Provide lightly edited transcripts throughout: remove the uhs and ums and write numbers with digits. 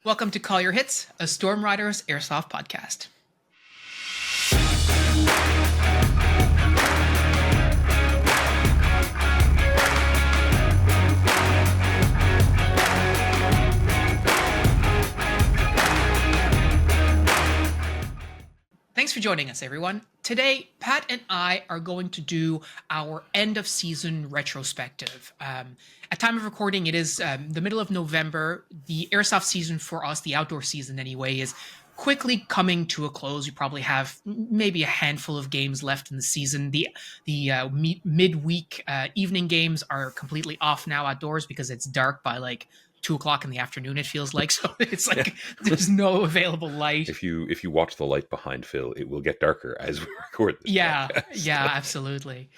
Welcome to Call Your Hits, a Storm Riders Airsoft podcast. Thanks for joining us, everyone. Today, Pat and I are going to do our end of season retrospective. At time of recording, it is the middle of November. The Airsoft season for us, the outdoor season anyway, is quickly coming to a close. You probably have maybe a handful of games left in the season. The midweek evening games are completely off now outdoors because it's dark by like 2:00 in the afternoon, it feels like. So it's like there's no available light. If you watch the light behind Phil, it will get darker as we record this podcast. Yeah, absolutely.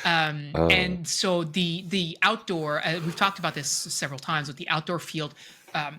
And so the outdoor, we've talked about this several times, with the outdoor field,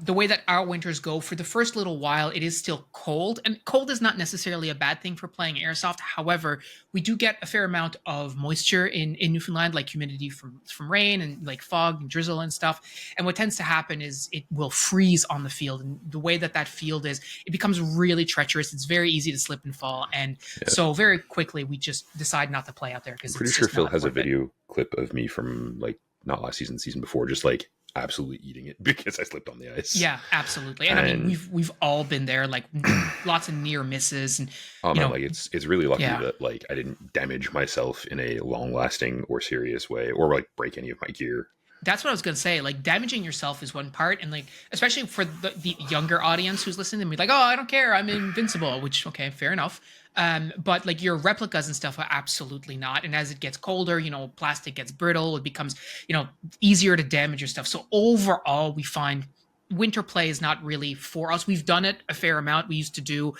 the way that our winters go, for the first little while, it is still cold. And cold is not necessarily a bad thing for playing airsoft. However, we do get a fair amount of moisture in Newfoundland, like humidity from rain and like fog and drizzle and stuff. And what tends to happen is it will freeze on the field. And the way that field is, it becomes really treacherous. It's very easy to slip and fall. And so very quickly, we just decide not to play out there. Because I'm pretty sure Phil has a video clip of me from like not last season, the season before, just like absolutely eating it because I slipped on the ice. Yeah, absolutely. And I mean, we've all been there, like lots of near misses. And like it's really lucky that like I didn't damage myself in a long lasting or serious way, or like break any of my gear. That's what I was going to say. Like, damaging yourself is one part. And like, especially for the younger audience who's listening, they'll be like, oh, I don't care, I'm invincible, which, okay, fair enough. But like your replicas and stuff are absolutely not. And as it gets colder, plastic gets brittle. It becomes, easier to damage your stuff. So overall, we find winter play is not really for us. We've done it a fair amount. We used to do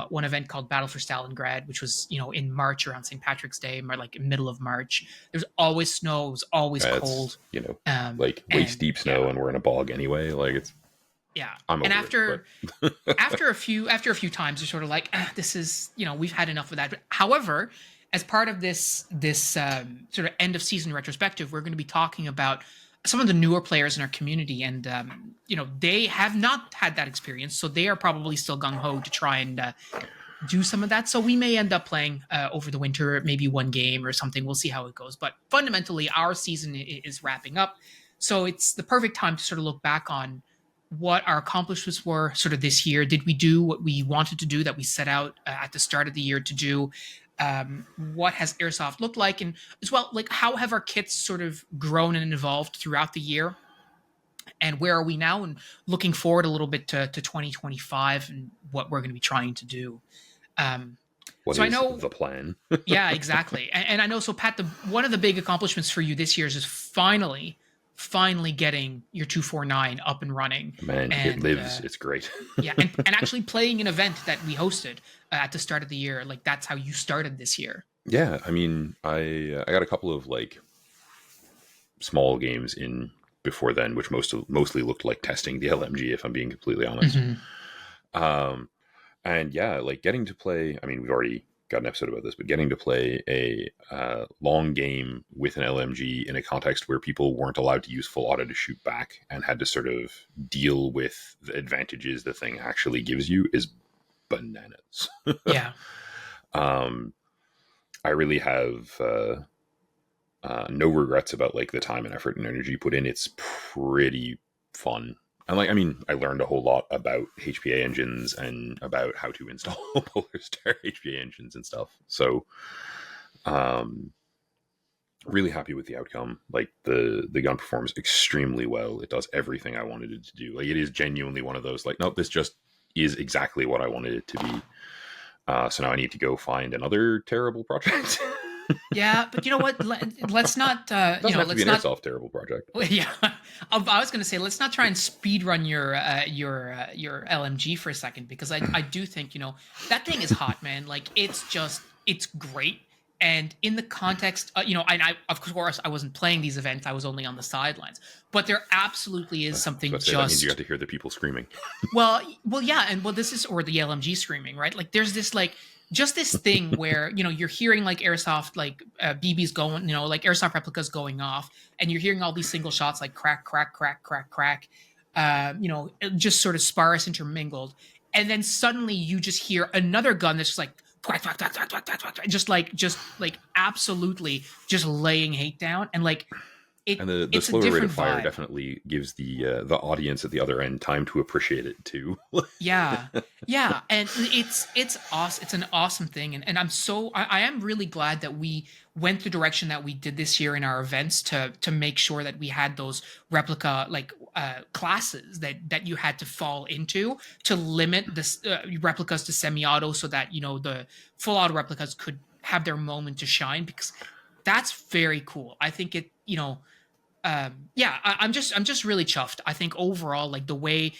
one event called Battle for Stalingrad, which was, in March around St. Patrick's Day, or like middle of March. There's always snow. It was always cold. Like waist deep snow, and we're in a bog anyway. Like it's. Yeah. I'm over after a few times, you're sort of like, this is, we've had enough of that. But however, as part of this sort of end of season retrospective, we're going to be talking about some of the newer players in our community, and they have not had that experience, so they are probably still gung-ho to try and do some of that. So we may end up playing over the winter, maybe one game or something. We'll see how it goes. But fundamentally, our season is wrapping up, so it's the perfect time to sort of look back on what our accomplishments were sort of this year. Did we do what we wanted to do, that we set out at the start of the year to do? What has Airsoft looked like? And as well, like, how have our kits sort of grown and evolved throughout the year? And where are we now? And looking forward a little bit to 2025 and what we're going to be trying to do. What is the plan? Yeah, exactly. And I know, so Pat, one of the big accomplishments for you this year is just finally getting your 249 up and running. Man, it lives. It's great. Yeah, and actually playing an event that we hosted at the start of the year. Like, that's how you started this year. Yeah, I mean, I got a couple of like small games in before then, which mostly looked like testing the LMG, if I'm being completely honest. Mm-hmm. And yeah, like getting to play, I mean, we've already got an episode about this, but getting to play a long game with an LMG in a context where people weren't allowed to use full auto to shoot back and had to sort of deal with the advantages the thing actually gives you is bananas. Yeah. I really have no regrets about like the time and effort and energy put in. It's pretty fun. And like, I mean, I learned a whole lot about HPA engines and about how to install Polar Star HPA engines and stuff. So, really happy with the outcome. Like the gun performs extremely well. It does everything I wanted it to do. Like, it is genuinely one of those, like, no, this just is exactly what I wanted it to be. So now I need to go find another terrible project. Yeah, but you know what? Let's not. Let's not be an Airsoft terrible project. Yeah, I was going to say, let's not try and speed run your LMG for a second, because I do think that thing is hot, man. Like, it's great. And in the context, and I, of course, I wasn't playing these events. I was only on the sidelines. But there absolutely is something that means you got to hear the people screaming. Well, yeah, and this is, or the LMG screaming, right? Like, there's this like. Just this thing where, you're hearing like Airsoft, like BBs going, like Airsoft replicas going off, and you're hearing all these single shots like crack, crack, crack, crack, crack. just sort of sparse intermingled, and then suddenly you just hear another gun that's just like quack, quack, quack, quack, quack, quack, quack, just like absolutely just laying hate down, and like And the it's a slower rate of different fire vibe. definitely gives the audience at the other end time to appreciate it too. Yeah. Yeah. And it's awesome. It's an awesome thing. And I am really glad that we went the direction that we did this year in our events to make sure that we had those replica classes that you had to fall into to limit this replicas to semi-auto so that, the full auto replicas could have their moment to shine, because that's very cool. I think I'm just really chuffed. I think overall, like the way,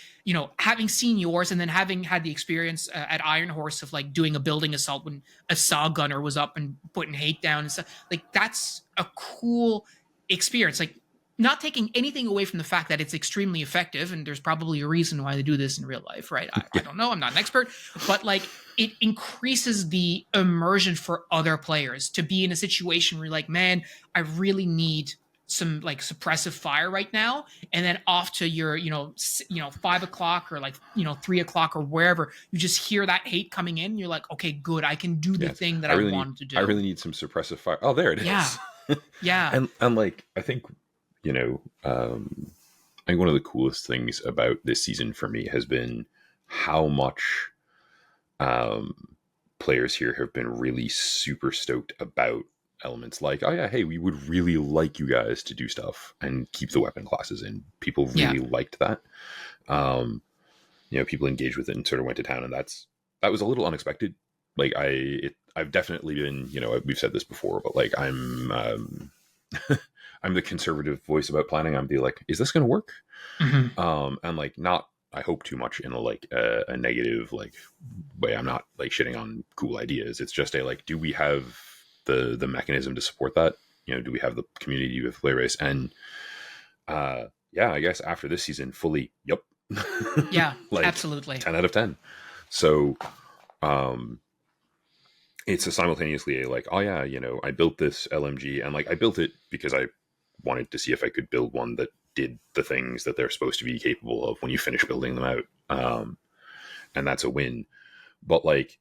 having seen yours and then having had the experience at Iron Horse of like doing a building assault when a saw gunner was up and putting hate down and stuff, like that's a cool experience. Like, not taking anything away from the fact that it's extremely effective, and there's probably a reason why they do this in real life, right? I Yeah, don't know. I'm not an expert, but like it increases the immersion for other players to be in a situation where you're like, man, I really need some like suppressive fire right now, and then off to your 5 o'clock or like 3 o'clock or wherever, you just hear that hate coming in, you're like, okay, good, I can do the yes. thing that I I really need wanted to I do. really need some suppressive fire. Oh, there it Yeah. is. Yeah. And like I think you know I think one of the coolest things about this season for me has been how much um, players here have been really super stoked about elements like, oh yeah, hey, we would really like you guys to do stuff and keep the weapon classes in. People Yeah. really liked that. Um, people engaged with it and sort of went to town, and that was a little unexpected. Like I've definitely been, we've said this before, but like I'm the conservative voice about planning. I'm the like, is this going to work? Hmm. And like not, I hope too much in a negative like way. I'm not like shitting on cool ideas. It's just a like, do we have the mechanism to support that? Do we have the community with play race? And yeah, I guess after this season, fully, yep, Yeah, like absolutely. 10 out of 10. So um, it's a simultaneously a like, oh yeah, I built this LMG, and like I built it because I wanted to see if I could build one that did the things that they're supposed to be capable of when you finish building them out. And that's a win. But like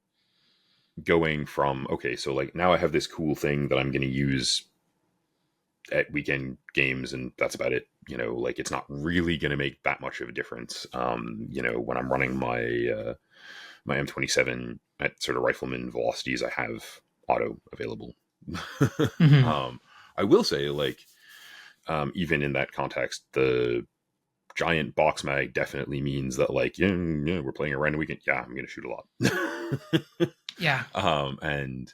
going from, okay, so like now I have this cool thing that I'm going to use at weekend games, and that's about it. Like it's not really going to make that much of a difference. When I'm running my M27 at sort of rifleman velocities, I have auto available. Hmm. um, I will say, like, even in that context, the giant box mag definitely means that, like, yeah, we're playing a random weekend. Yeah, I'm going to shoot a lot. Yeah. And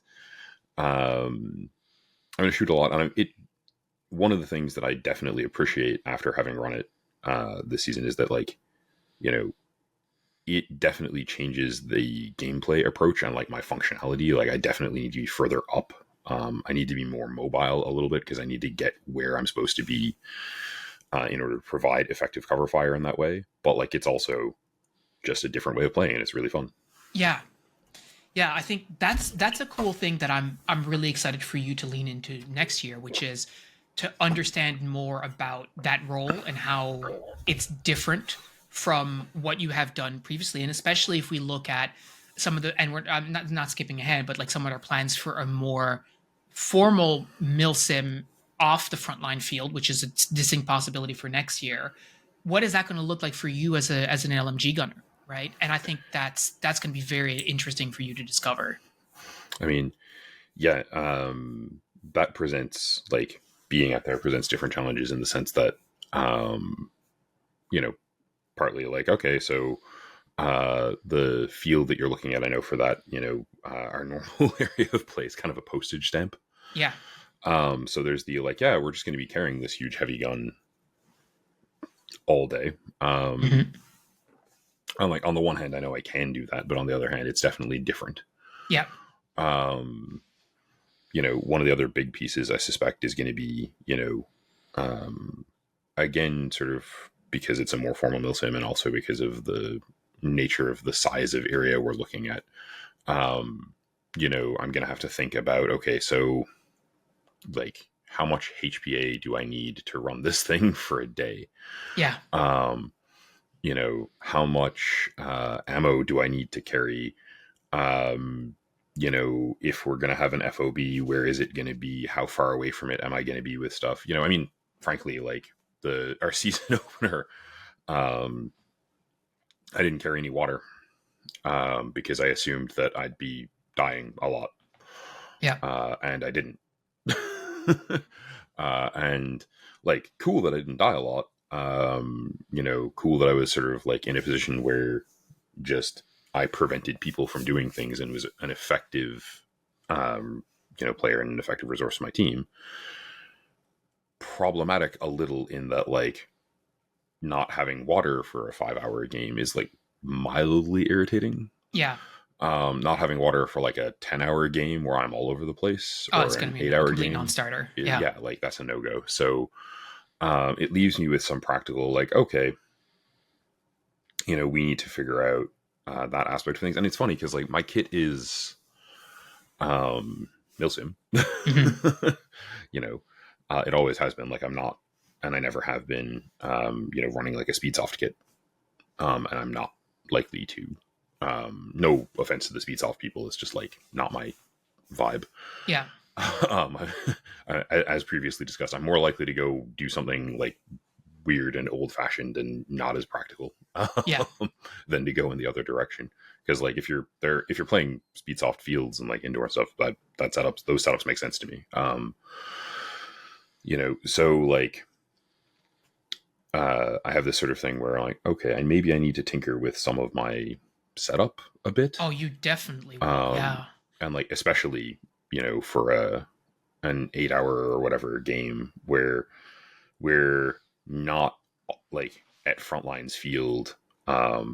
I'm going to shoot a lot. And one of the things that I definitely appreciate after having run it this season is that, like, it definitely changes the gameplay approach and like my functionality. Like I definitely need to be further up. I need to be more mobile a little bit because I need to get where I'm supposed to be in order to provide effective cover fire in that way. But like it's also just a different way of playing, and it's really fun. Yeah. Yeah, I think that's a cool thing that I'm really excited for you to lean into next year, which is to understand more about that role and how it's different from what you have done previously, and especially if we look at some of the, and we're, I'm not skipping ahead, but like some of our plans for a more formal milsim off the frontline field, which is a distinct possibility for next year. What is that going to look like for you as an LMG gunner, right? And I think that's going to be very interesting for you to discover. I mean, yeah, that presents like being out there presents different challenges in the sense that, um, you know, partly like, okay, so the field that you're looking at, I know for that, our normal area of play is kind of a postage stamp. Yeah. So there's the like, yeah, we're just going to be carrying this huge heavy gun all day. Hmm. I'm like, on the one hand, I know I can do that, but on the other hand, it's definitely different. Yeah. Um, one of the other big pieces I suspect is going to be, again, sort of because it's a more formal milsim and also because of the nature of the size of area we're looking at. I'm going to have to think about, okay, so like how much HPA do I need to run this thing for a day? Yeah. Um, how much ammo do I need to carry? Um, if we're going to have an FOB, where is it going to be? How far away from it am I going to be with stuff? I mean, frankly, like our season opener, um, I didn't carry any water because I assumed that I'd be dying a lot, Yeah. and I didn't. And like, cool that I didn't die a lot. Cool that I was sort of like in a position where just I prevented people from doing things and was an effective, player and an effective resource for my team. Problematic a little in that, like, not having water for a 5-hour game is like mildly irritating. Yeah. Not having water for like a 10-hour game where I'm all over the place, Oh, it's or going an to be a 8-hour complete game, non-starter. Yeah. yeah, like that's a no-go. So it leaves me with some practical, like, okay, we need to figure out that aspect of things. And it's funny because like my kit is milsim. Mm-hmm. It always has been. Like, I'm not, and I never have been, running like a Speedsoft kit, and I'm not likely to. No offense to the Speedsoft people, it's just like not my vibe. Yeah. um, as previously discussed, I'm more likely to go do something like weird and old fashioned and not as practical Yeah. than to go in the other direction. Because like if you're playing Speedsoft fields and like indoor stuff, those setups make sense to me. So like I have this sort of thing where I'm like, okay, and maybe I need to tinker with some of my setup a bit. Oh, you definitely will. Yeah. And like especially for an 8-hour or whatever game where we're not like at Frontline's field. The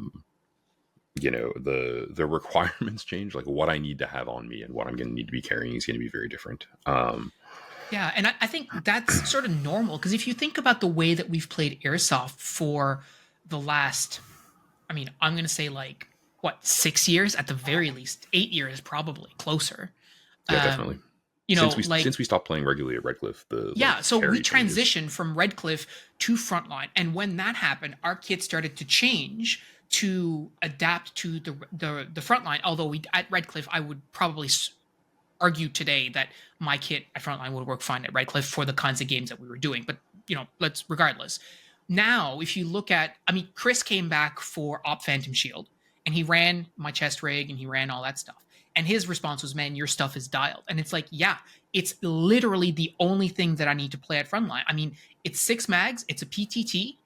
requirements change. Like what I need to have on me and what I'm going to need to be carrying is going to be very different. Yeah, and I think that's sort of normal because if you think about the way that we've played Airsoft for the last, I mean, I'm going to say like, what, 6 years at the very least, 8 years probably, closer. Yeah, definitely. Since we stopped playing regularly at Redcliffe, yeah, so we changes. transitioned from Redcliffe to Frontline, and when that happened, our kit started to change to adapt to the Frontline. Although we at Redcliffe, I would probably argue today that my kit at Frontline would work fine at Redcliffe for the kinds of games that we were doing. But let's regardless. Now, if you look at, I mean, Chris came back for Op Phantom Shield, and he ran my chest rig and he ran all that stuff. And his response was, "Man, your stuff is dialed." And it's like, yeah, it's literally the only thing that I need to play at Frontline. I mean, it's 6 mags, it's a PTT,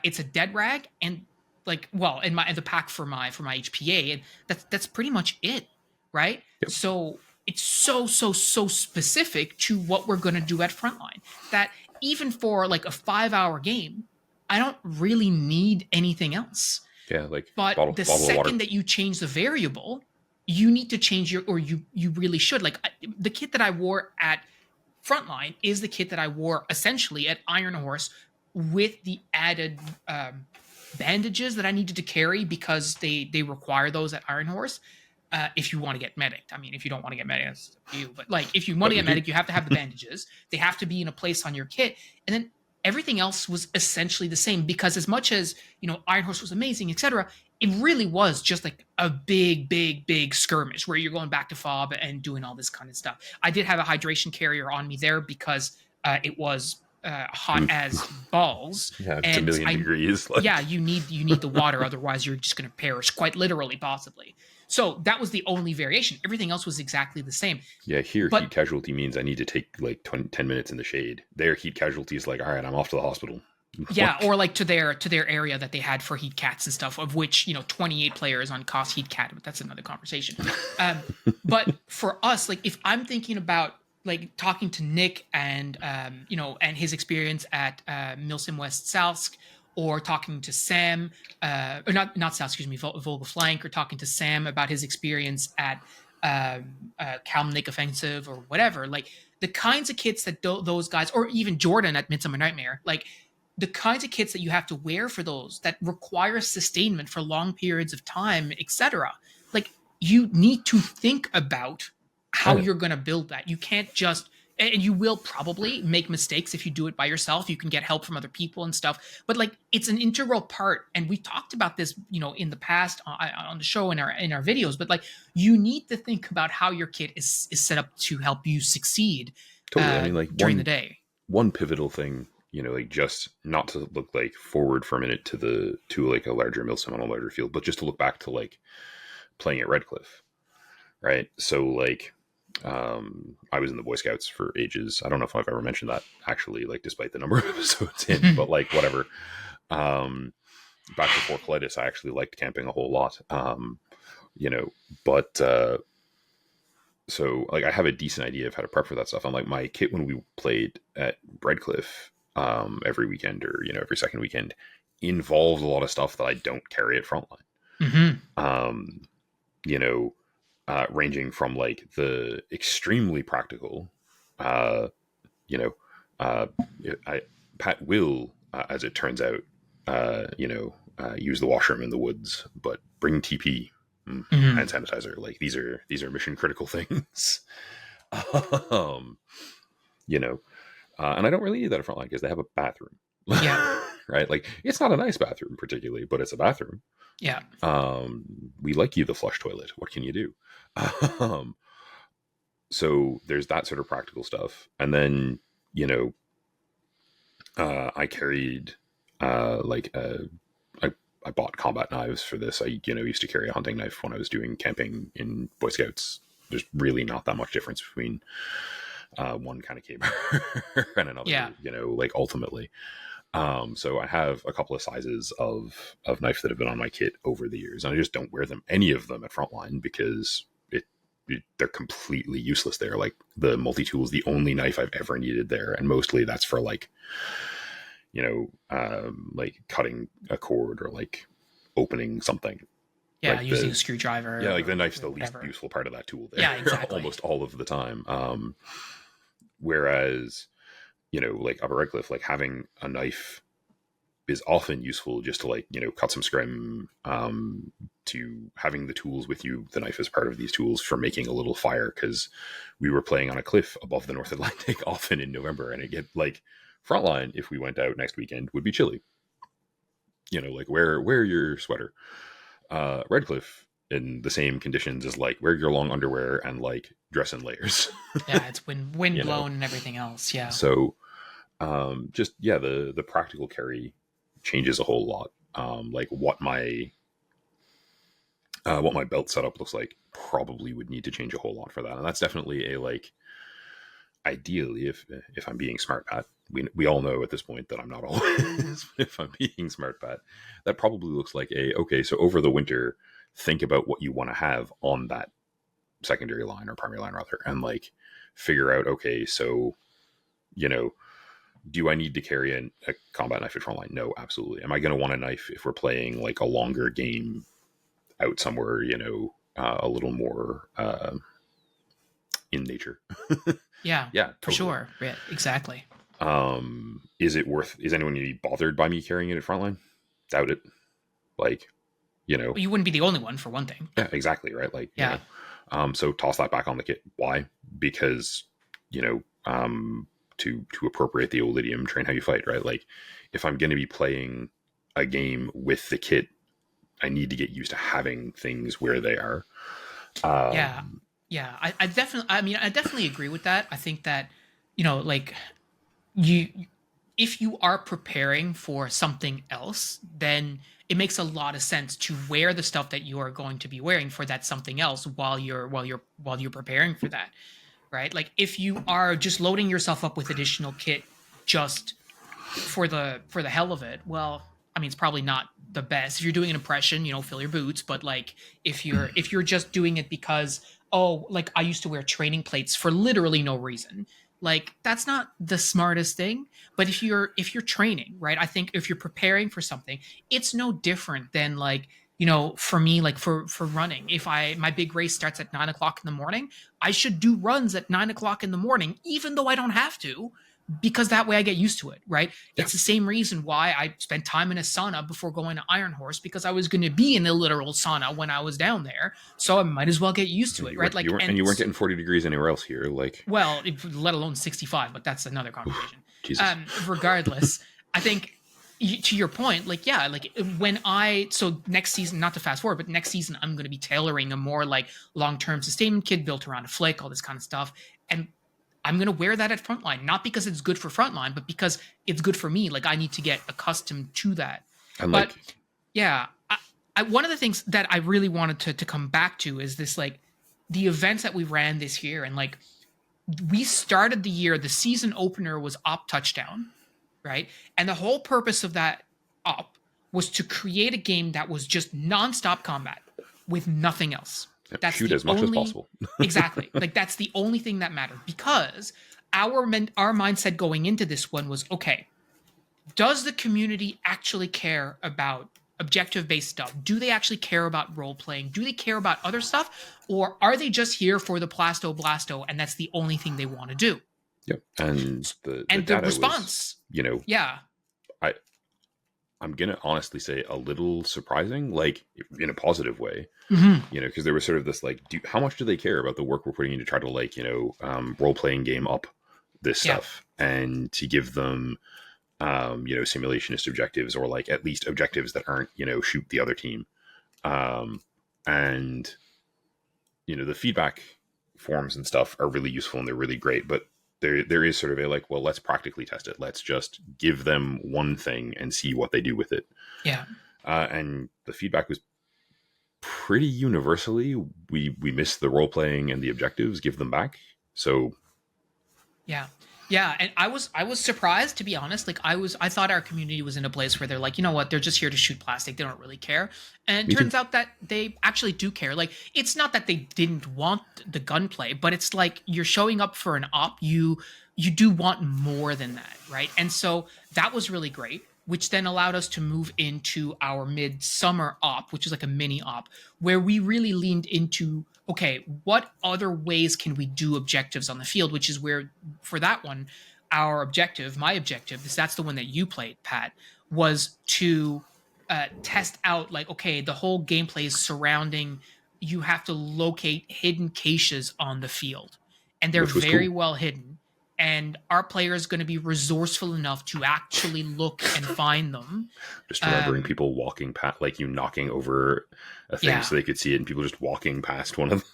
it's a dead rag, and like, well, in the pack for my HPA, and that's pretty much it, right? Yep. So it's so specific to what we're going to do at Frontline that even for like a 5-hour game, I don't really need anything else. Yeah, like but the second that you change the variable, you need to change you really should. Like the kit that I wore at Frontline is the kit that I wore essentially at Iron Horse with the added bandages that I needed to carry because they require those at Iron Horse. If you want to get medic. I mean, if you don't want to get medic, that's up to you. But like, if you want to get medic, you have to have the bandages. They have to be in a place on your kit. And then everything else was essentially the same because as much as, Iron Horse was amazing, etc., it really was just like a big skirmish where you're going back to FOB and doing all this kind of stuff. I did have a hydration carrier on me there because it was hot as balls. Yeah, it's a million degrees. Like. Yeah, you need the water, otherwise you're just going to perish, quite literally, possibly. So that was the only variation. Everything else was exactly the same. Yeah, heat casualty means I need to take like 10 minutes in the shade. Their heat casualty is like, all right, I'm off to the hospital. Yeah, or like to their area that they had for heat cats and stuff, of which 28 players on cost heat cat, but that's another conversation. But for us, like if I'm thinking about like talking to Nick and and his experience at Milsim West Salsk, or talking to Sam, or not Salsk, excuse me, Volga Flank, or talking to Sam about his experience at Kalmnik Offensive or whatever, like the kinds of kits that those guys, or even Jordan at Midsummer Nightmare, like the kinds of kits that you have to wear for those that require sustainment for long periods of time, etc. Like you need to think about how you're going to build that. You can't just and you will probably make mistakes if you do it by yourself. You can get help from other people and stuff, but like it's an integral part. And we talked about this, in the past on the show, in our videos. But like you need to think about how your kit is set up to help you succeed Totally. I mean, like during the day. one pivotal thing, like just not to look like forward for a minute to like a larger milsim on a larger field, but just to look back to like playing at Redcliffe, right? So like I was in the Boy Scouts for ages. I don't know if I've ever mentioned that actually, like despite the number of episodes in, but like whatever. Back before colitis, I actually liked camping a whole lot. But so like I have a decent idea of how to prep for that stuff. And like my kit when we played at Redcliffe every weekend or every second weekend involved a lot of stuff that I don't carry at Frontline. You know, ranging from like the extremely practical, you know, Pat will, as it turns out, use the washroom in the woods, but bring TP hand sanitizer. Like these are mission critical things. um, and I don't really need that at Frontline because they have a bathroom. Yeah. Right? Like it's not a nice bathroom particularly, but it's a bathroom. Yeah. We like you, the flush toilet. What can you do? So there's that sort of practical stuff. And then, I carried, I bought combat knives for this. I, used to carry a hunting knife when I was doing camping in Boy Scouts. There's really not that much difference between one kind of caber and another, like ultimately. So I have a couple of sizes of knife that have been on my kit over the years, and I just don't wear any of them at Frontline because they're completely useless there. Like the multi-tool is the only knife I've ever needed there, and mostly that's for like, like cutting a cord or like opening something. Yeah, like using a screwdriver. Yeah, like the knife's the least useful part of that tool there. Yeah, exactly. Almost all of the time. Whereas, like Upper Redcliffe, like having a knife is often useful just to like, cut some scrim, to having the tools with you. The knife is part of these tools for making a little fire, because we were playing on a cliff above the North Atlantic often in November, and it get like Frontline, if we went out next weekend, would be chilly. Like wear your sweater. Redcliffe in the same conditions as like wear your long underwear and like dress in layers. Yeah, it's wind blown and everything else. Yeah. So the practical carry changes a whole lot. Like what my belt setup looks like probably would need to change a whole lot for that. And that's definitely a like, ideally, if I'm being smart, Pat, we all know at this point that I'm not always, if I'm being smart, Pat, that probably looks like okay, so over the winter, think about what you want to have on that secondary line or primary line rather, and like figure out, okay, so, do I need to carry a combat knife at Frontline? No, absolutely. Am I going to want a knife if we're playing like a longer game out somewhere, a little more in nature? Yeah, yeah, for sure. Yeah, exactly. Is anyone going to be bothered by me carrying it at Frontline? Doubt it. Like, well, you wouldn't be the only one, for one thing. Yeah, exactly. Right. Like, yeah. So toss that back on the kit. Why? Because, to appropriate the old idiom, train how you fight, right? Like if I'm going to be playing a game with the kit, I need to get used to having things where they are. Yeah. I definitely agree with that. I think that, like if you are preparing for something else, then it makes a lot of sense to wear the stuff that you are going to be wearing for that something else while you're preparing for that. Right? Like if you are just loading yourself up with additional kit just for the hell of it, well, I mean, it's probably not the best. If you're doing an impression, fill your boots. But like if you're just doing it because, oh, like I used to wear training plates for literally no reason, like that's not the smartest thing. But if you're training, right, I think if you're preparing for something, it's no different than like, for me, like for running, if my big race starts at 9 o'clock in the morning, I should do runs at 9 o'clock in the morning, even though I don't have to, because that way I get used to it, right? Yeah. It's the same reason why I spent time in a sauna before going to Iron Horse, because I was going to be in a literal sauna when I was down there, so I might as well get used to And it, right? Like, you and weren't getting 40 degrees anywhere else here. Like, well, let alone 65, but that's another oof, conversation. Jesus. Regardless, I think to your point, like, yeah, like when so next season, not to fast forward, but next season, I'm going to be tailoring a more like long-term sustainment kit built around a flick, all this kind of stuff. And I'm going to wear that at frontline, not because it's good for frontline, but because it's good for me. Like, I need to get accustomed to that. And But like, yeah, one of the things that I really wanted to come back to is this, like, the events that we ran this year. And like, we started the year, the season opener was Op Touchdown, right? And the whole purpose of that Op was to create a game that was just nonstop combat with nothing else. That's shoot the as much as only possible. exactly, like, that's the only thing that mattered, because our mindset going into this one was, okay, does the community actually care about objective based stuff? Do they actually care about role playing? Do they care about other stuff? Or are they just here for the Plasto Blasto and that's the only thing they want to do? Yep. And the And the data was, response, you know, yeah, I I'm gonna honestly say a little surprising, like in a positive way, mm-hmm. you know, because there was sort of this like, how much do they care about the work we're putting in to try to like, you know, role playing game up this Yeah, stuff and to give them, you know, simulationist objectives or like at least objectives that aren't, you know, shoot the other team, and you know, the feedback forms and stuff are really useful and they're really great, but there is sort of a like, well, let's practically test it. Let's just give them one thing and see what they do with it. yeah, And the feedback was pretty universally, we miss the role playing and the objectives, give them back. So yeah. Yeah, and I was surprised, to be honest. Like, I thought our community was in a place where they're like, you know what, they're just here to shoot plastic. They don't really care. And it me too. turns out that they actually do care. Like, it's not that they didn't want the gunplay, but it's like, you're showing up for an op, you do want more than that, right? And so that was really great, which then allowed us to move into our midsummer op, which is like a mini op, where we really leaned into, okay, what other ways can we do objectives on the field? Which is where, for that one, our objective, my objective, because that's the one that you played, Pat, was to test out, like, okay, the whole gameplay is surrounding, you have to locate hidden caches on the field. And they're Which was very cool. well hidden. And our player is going to be resourceful enough to actually look and find them. Just remembering people walking past, like you knocking over a thing Yeah. so they could see it, and people just walking past one of them.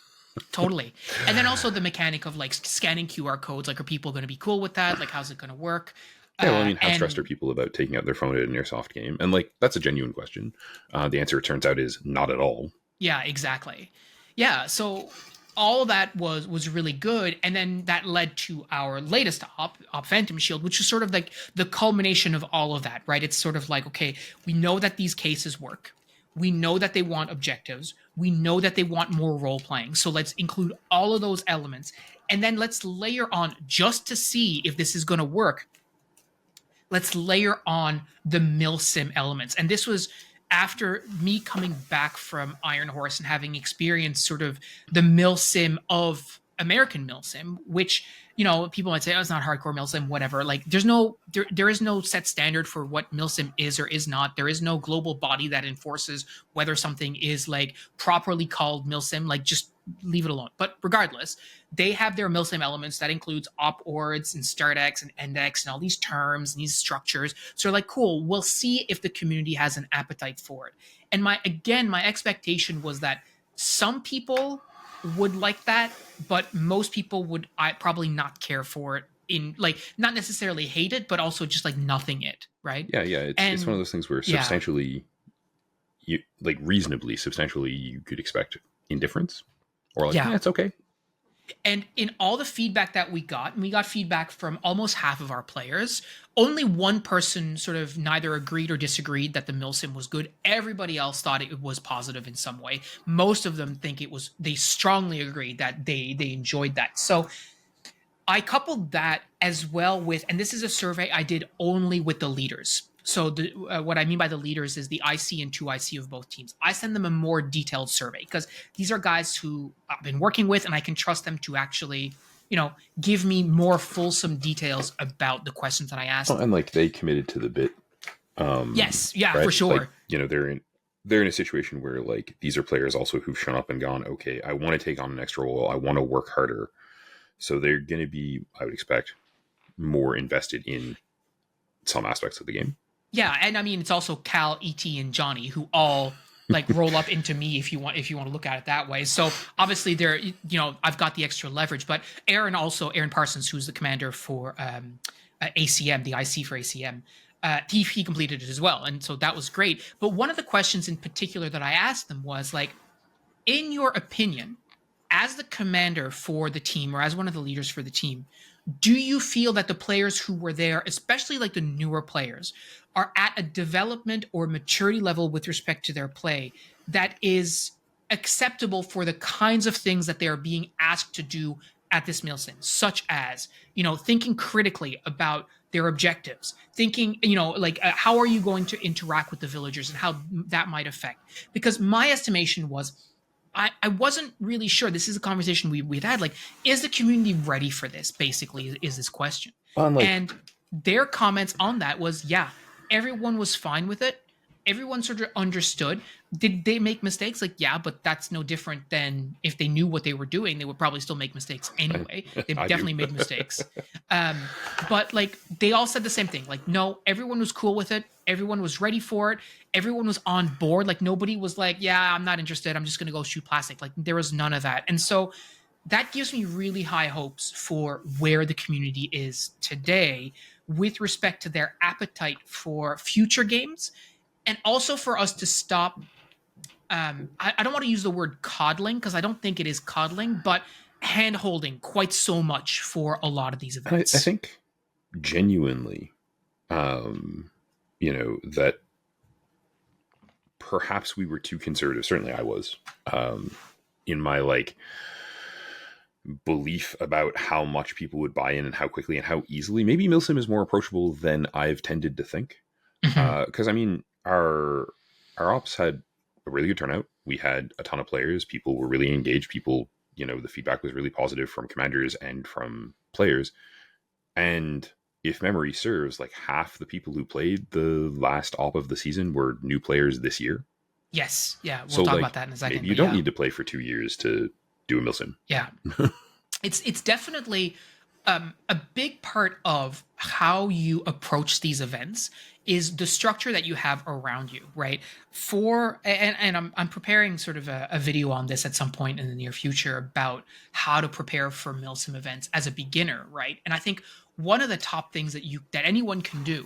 Totally. And then also the mechanic of like scanning QR codes. Like, are people going to be cool with that? Like, how's it going to work? Yeah, well, I mean, how And stressed are people about taking out their phone at an airsoft game? And like, that's a genuine question. The answer, it turns out, is not at all. yeah, exactly. Yeah. So all that was really good. And then that led to our latest op Phantom Shield, which is sort of like the culmination of all of that, right? It's sort of like, okay, we know that these cases work. We know that they want objectives. We know that they want more role playing. So let's include all of those elements. And then let's layer on, just to see if this is going to work, let's layer on the milsim elements. And this was after me coming back from Iron Horse and having experienced sort of the milsim of American milsim, which, you know, people might say, oh, it's not hardcore milsim, whatever. Like, there is no set standard for what milsim is or is not. There is no global body that enforces whether something is like properly called milsim. Like, just leave it alone. But regardless, they have their milsim elements that includes op ords and startx and index and all these terms and these structures. So they're like, cool, we'll see if the community has an appetite for it. And my expectation was that some people would like that, but most people would probably not care for it, in like, not necessarily hate it, but also just like nothing it, right? Yeah, yeah. It's one of And those things where yeah, substantially, you like reasonably substantially, you could expect indifference or like, yeah. yeah, it's okay. And in all the feedback that we got, and we got feedback from almost half of our players, only one person sort of neither agreed or disagreed that the milsim was good. Everybody else thought it was positive in some way. Most of them think they strongly agreed that they enjoyed that. So I coupled that as well with, and this is a survey I did only with the leaders. So what I mean by the leaders is the IC and 2IC of both teams. I send them a more detailed survey because these are guys who I've been working with and I can trust them to actually give me more fulsome details about the questions that I asked Oh, them. and like they committed to the bit. Yes, yeah, Right. for Like, sure. they're in a situation where like these are players also who've shown up and gone, okay, I want to take on an extra role. I want to work harder. So they're going to be, I would expect, more invested in some aspects of the game. Yeah, and I mean it's also Cal, ET, and Johnny who all like roll up into me if you want to look at it that way. So obviously they're I've got the extra leverage, but Aaron Parsons, who's the commander for ACM, the IC for ACM, he completed it as well, and so that was great. But one of the questions in particular that I asked them was like, in your opinion, as the commander for the team or as one of the leaders for the team, do you feel that the players who were there, especially like the newer players, are at a development or maturity level with respect to their play that is acceptable for the kinds of things that they are being asked to do at this Milsim, such as, thinking critically about their objectives, thinking, like how are you going to interact with the villagers and how that might affect? Because my estimation was I wasn't really sure. This is a conversation we'd had. Like, is the community ready for this? Basically, is this question. On like, And their comments on that was, yeah, everyone was fine with it. Everyone sort of understood. Did they make mistakes? Like, yeah, but that's no different than if they knew what they were doing, they would probably still make mistakes anyway. They I definitely do. made mistakes. Um, but like, they all said the same thing. Like, no, everyone was cool with it. Everyone was ready for it. Everyone was on board. Like, nobody was like, yeah, I'm not interested. I'm just going to go shoot plastic. Like, there was none of that. And so that gives me really high hopes for where the community is today with respect to their appetite for future games, and also for us to stop. I don't want to use the word coddling because I don't think it is coddling, but hand holding quite so much for a lot of these I events. think genuinely, that perhaps we were too conservative. Certainly I was, in my like belief about how much people would buy in and how quickly and how easily. Maybe Milsim is more approachable than I've tended to think. Mhm. Because I mean, our ops had a really good turnout. We had a ton of players. People were really engaged. People, the feedback was really positive from commanders and from players. And if memory serves, like half the people who played the last op of the season were new players this year. Yes, yeah, we'll So talk about like that in a second. maybe you But don't yeah, need to play for 2 years to do a milsim. yeah, it's definitely a big part of how you approach these events is the structure that you have around you, right? And I'm preparing sort of a video on this at some point in the near future about how to prepare for milsim events as a beginner, right? And I think one of the top things that anyone can do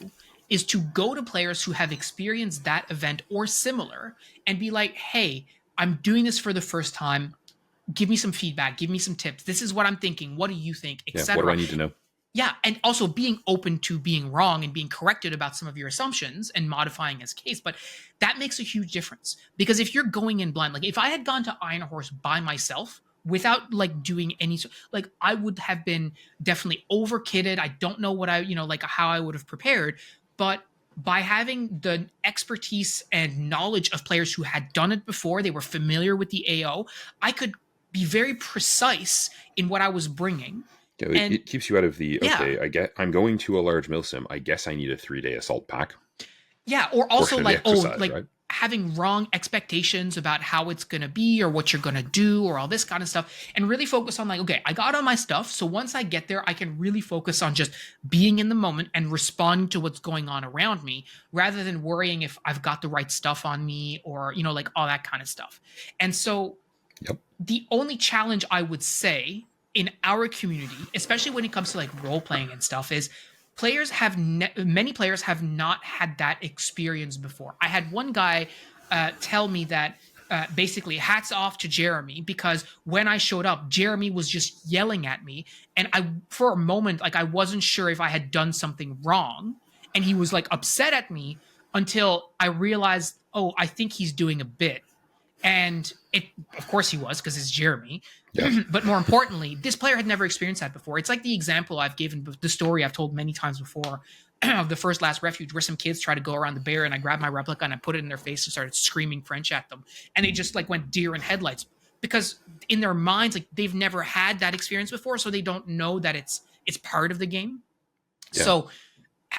is to go to players who have experienced that event or similar and be like, hey, I'm doing this for the first time, give me some feedback, give me some tips, this is what I'm thinking, what do you think, Yeah. What do I etc. need to know? Yeah, and also being open to being wrong and being corrected about some of your assumptions and modifying as case. But that makes a huge difference, because if you're going in blind, like if I had gone to Iron Horse by myself without like doing any, like I would have been definitely over kitted. I don't know what like how I would have prepared, but by having the expertise and knowledge of players who had done it before, they were familiar with the AO, I could be very precise in what I was bringing. Yeah, And it keeps you out of the yeah, okay. I'm going to a large milsim. I guess I need a 3-day assault pack yeah, or also portion of the like, exercise, right? having wrong expectations about how it's going to be or what you're going to do or all this kind of stuff, and really focus on like, okay, I got all my stuff, so once I get there I can really focus on just being in the moment and responding to what's going on around me, rather than worrying if I've got the right stuff on me or like all that kind of stuff. And so Yep. the only challenge I would say in our community, especially when it comes to like role playing and stuff, is many players have not had that experience before. I had one guy tell me that basically hats off to Jeremy, because when I showed up, Jeremy was just yelling at me, and I for a moment like I wasn't sure if I had done something wrong, and he was like upset at me until I realized, oh, I think he's doing a bit. And of course he was, because it's Jeremy. Yeah. But more importantly, this player had never experienced that before. It's like the example I've given, the story I've told many times before of the first last refuge, where some kids tried to go around the bear and I grabbed my replica and I put it in their face and started screaming French at them. And they just like went deer in headlights, because in their minds, like they've never had that experience before, so they don't know that it's part of the game. Yeah. So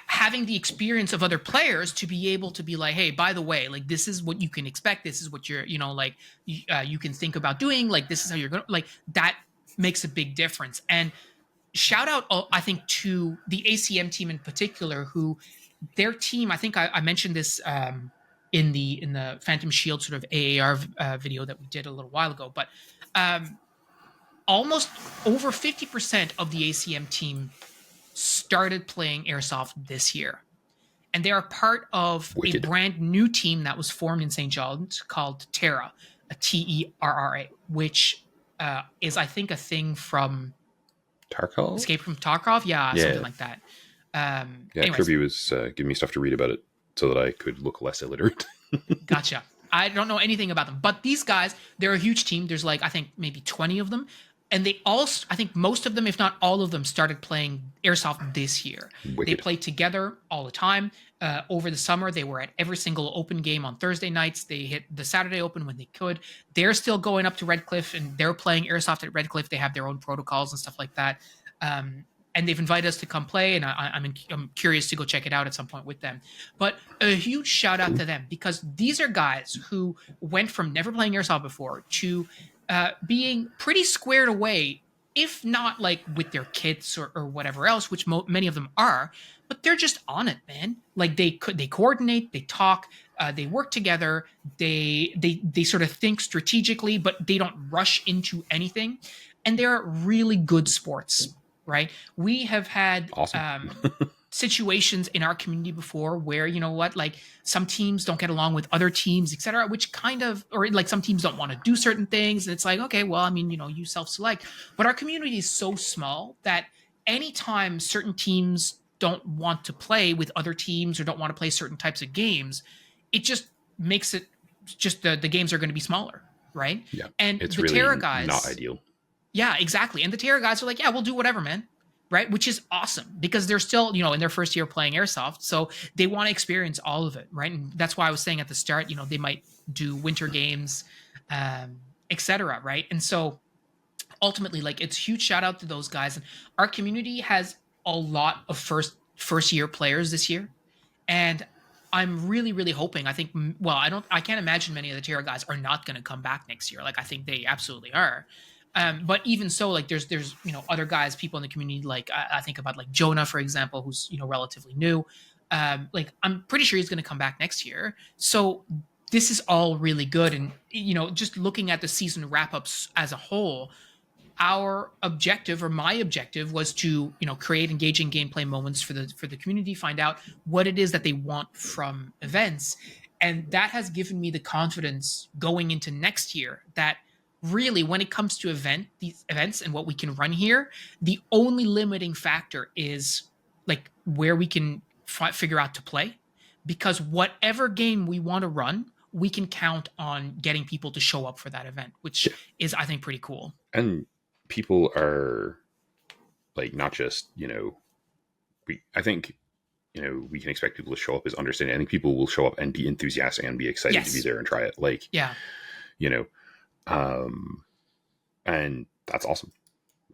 having the experience of other players to be able to be like, hey, by the way, like this is what you can expect, this is what you're, like you can think about doing, like this is how you're gonna, like that makes a big difference. And shout out, I think, to the ACM team in particular, who their team, I think I mentioned this in the Phantom Shield sort of AAR video that we did a little while ago, but almost over 50% of the ACM team started playing Airsoft this year. And they are part of Wicked. a brand new team that was formed in St. John's called Terra, a Terra, which is, I think, a thing from Tarkov? Escape from Tarkov. Yeah, something like that. Yeah, Anyways, Kirby was giving me stuff to read about it so that I could look less illiterate. gotcha. I don't know anything about them, but these guys, they're a huge team. There's like, I think maybe 20 of them. And they all, I think most of them, if not all of them, started playing Airsoft this year. Wicked. They played together all the time. Over the summer, they were at every single open game on Thursday nights. They hit the Saturday open when they could. They're still going up to Red Cliff, and they're playing Airsoft at Red Cliff. They have their own protocols and stuff like that. And they've invited us to come play, and I'm curious to go check it out at some point with them. But a huge shout out to them, because these are guys who went from never playing Airsoft before to being pretty squared away, if not like with their kits or whatever else, which many of them are, but they're just on it, man. Like they coordinate, they talk, they work together, they sort of think strategically, but they don't rush into anything, and they're really good sports, right? We have had Awesome. situations in our community before where, like some teams don't get along with other teams, etc., which kind of, or like some teams don't want to do certain things, and it's like, okay, well, I mean, you self-select. But our community is so small that anytime certain teams don't want to play with other teams or don't want to play certain types of games, it just makes it just the games are going to be smaller, right? Yeah, And it's the really Terra guys, not ideal. yeah, exactly. And the Terra guys are like, yeah, we'll do whatever, man. Right. Which is awesome, because they're still, in their first year playing Airsoft. So they want to experience all of it. Right. And that's why I was saying at the start, they might do winter games, etc. Right. And so ultimately, like, it's huge shout out to those guys. And our community has a lot of first year players this year. And I'm really, really hoping, I think, well, I can't imagine many of the Terra guys are not going to come back next year. Like, I think they absolutely are. But even so, like there's other guys, people in the community, like I think about like Jonah, for example, who's relatively new. Like I'm pretty sure he's going to come back next year. So this is all really good, and just looking at the season wrap ups as a whole, our objective, or my objective, was to create engaging gameplay moments for the community, find out what it is that they want from events, and that has given me the confidence going into next year that really, when it comes to these events and what we can run here, the only limiting factor is like where we can figure out to play, because whatever game we want to run, we can count on getting people to show up for that event, which is, I think, pretty cool. And people are like, not just, I think, we can expect people to show up as understanding. I think people will show up and be enthusiastic and be excited to be there and try it. Like, yeah. And that's awesome,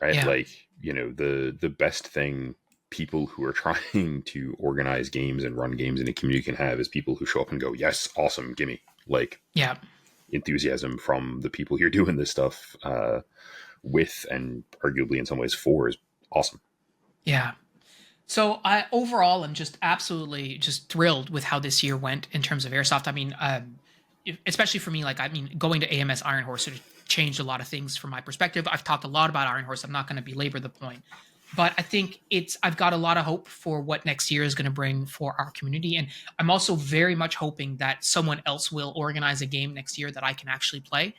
right? Yeah. Like, the best thing people who are trying to organize games and run games in a community can have is people who show up and go, yes, awesome, gimme. Like, yeah, enthusiasm from the people you're doing this stuff with, and arguably in some ways for, is awesome. Yeah. So I overall am just absolutely just thrilled with how this year went in terms of Airsoft. I mean, especially for me, like, I mean, going to AMS Iron Horse sort of changed a lot of things from my perspective. I've talked a lot about Iron Horse. I'm not going to belabor the point, but I think I've got a lot of hope for what next year is going to bring for our community. And I'm also very much hoping that someone else will organize a game next year that I can actually play.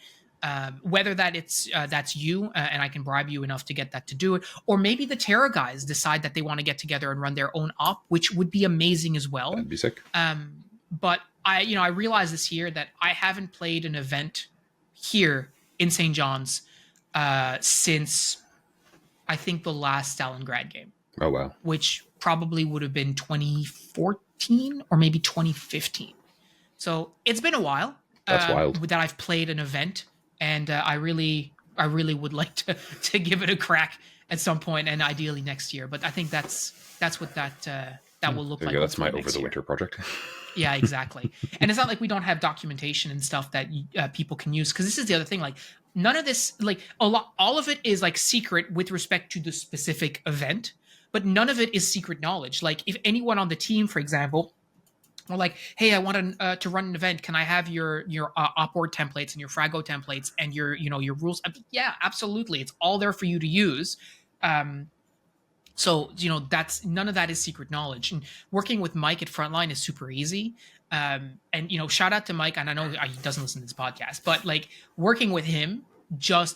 Whether that's you, and I can bribe you enough to get that to do it, or maybe the Terra guys decide that they want to get together and run their own op, which would be amazing as well. That'd be sick. But I realized this year that I haven't played an event here in St. John's since I think the last Stalingrad game. Oh, wow. Which probably would have been 2014 or maybe 2015. So it's been a while. That's wild. That I've played an event, and I really I really would like to give it a crack at some point, and ideally next year. But I think that's what that will look There you like go. That's my hopefully over next the year. winter project. Yeah, exactly. And it's not like we don't have documentation and stuff that people can use, because this is the other thing. Like none of this, like all of it is like secret with respect to the specific event, but none of it is secret knowledge. Like if anyone on the team, for example, or like, hey, I want to run an event. Can I have your op board templates and your Frago templates and your rules? Yeah, absolutely. It's all there for you to use. Um, so that's none of that is secret knowledge. And working with Mike at Frontline is super easy. And shout out to Mike. And I know he doesn't listen to this podcast, but like working with him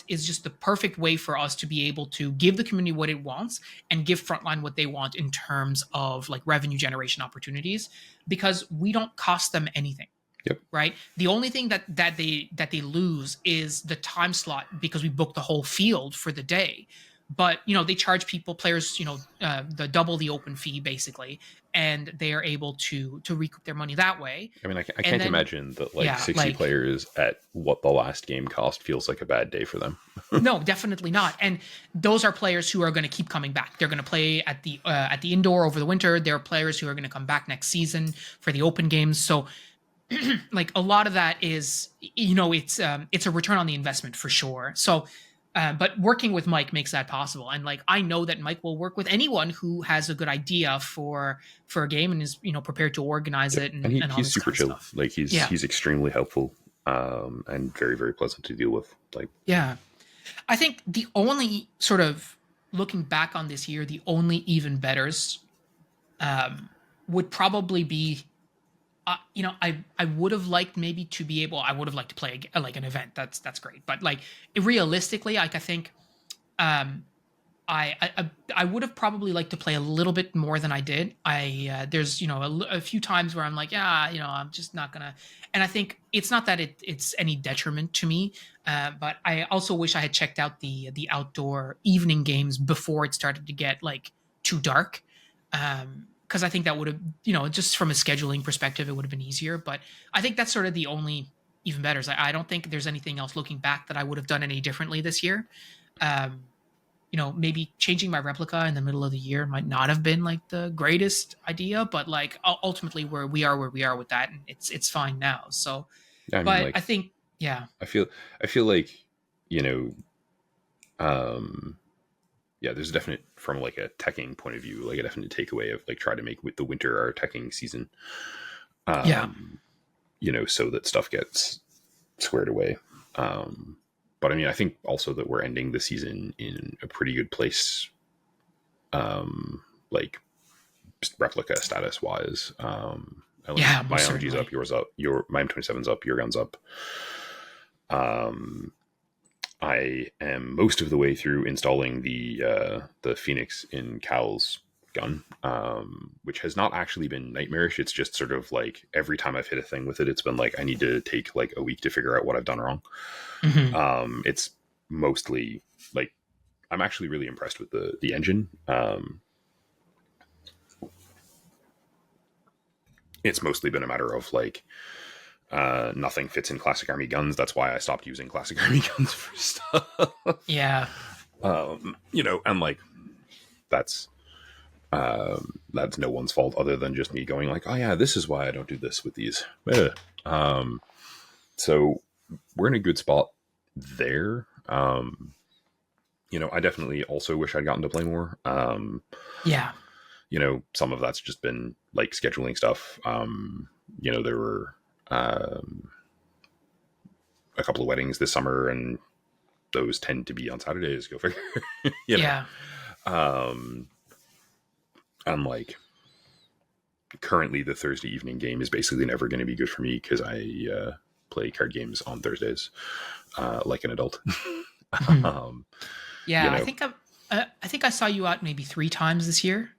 is just the perfect way for us to be able to give the community what it wants and give Frontline what they want in terms of like revenue generation opportunities, because we don't cost them anything. Yep. Right. The only thing that they lose is the time slot, because we book the whole field for the day. But they charge players, the double the open fee basically, and they are able to recoup their money that way. I mean, I And can't then, imagine that like yeah, 60 like players at what the last game cost feels like a bad day for them. no, definitely not. And those are players who are going to keep coming back. They're going to play at the indoor over the winter. There are players who are going to come back next season for the open games. So like a lot of that is it's a return on the investment for sure. So but working with Mike makes that possible. And like I know that Mike will work with anyone who has a good idea for a game and is prepared to organize it, And and all he's this super kind of chill. stuff. Like Yeah. he's extremely helpful, and very, very pleasant to deal with. Like, Yeah. I think the only sort of looking back on this year, the only even betters would probably be I would have liked maybe to be able I would have liked to play like an event. That's great. But like realistically, like I think um I would have probably liked to play a little bit more than I did. There's a few times where I'm like, yeah, I'm just not gonna. And I think it's not that it's any detriment to me, but I also wish I had checked out the outdoor evening games before it started to get like too dark. Because I think that would have, just from a scheduling perspective, it would have been easier. But I think that's sort of the only even better. I don't think there's anything else looking back that I would have done any differently this year. Um, maybe changing my replica in the middle of the year might not have been like the greatest idea, but like ultimately where we are with that, and it's fine now. So, yeah, I mean, but I like think, yeah, I feel like you know, um, yeah, there's a definite from like a teching point of view, like a definite takeaway of like try to make with the winter our teching season. yeah, Um, so that stuff gets squared away. But I mean, I think also that we're ending the season in a pretty good place, like replica status wise. yeah, My most LMG's certainly. up, yours up, my M27's up, your gun's up. Um, I am most of the way through installing the Phoenix in Cal's gun, which has not actually been nightmarish. It's just sort of like every time I've hit a thing with it, it's been like I need to take like a week to figure out what I've done wrong. Hmm. It's mostly like I'm actually really impressed with the engine. It's mostly been a matter of like nothing fits in classic army guns. That's why I stopped using classic army guns for stuff. Yeah, And like that's that's no one's fault other than just me going like, oh yeah, this is why I don't do this with these. So we're in a good spot there. I definitely also wish I'd gotten to play more. yeah, Some of that's just been like scheduling stuff. There were a couple of weddings this summer, and those tend to be on Saturdays. Go figure. you know, yeah, um, and like currently, the Thursday evening game is basically never going to be good for me because I play card games on Thursdays, like an adult. mhm. um, Yeah. you know, I think I saw you out maybe 3 times this year,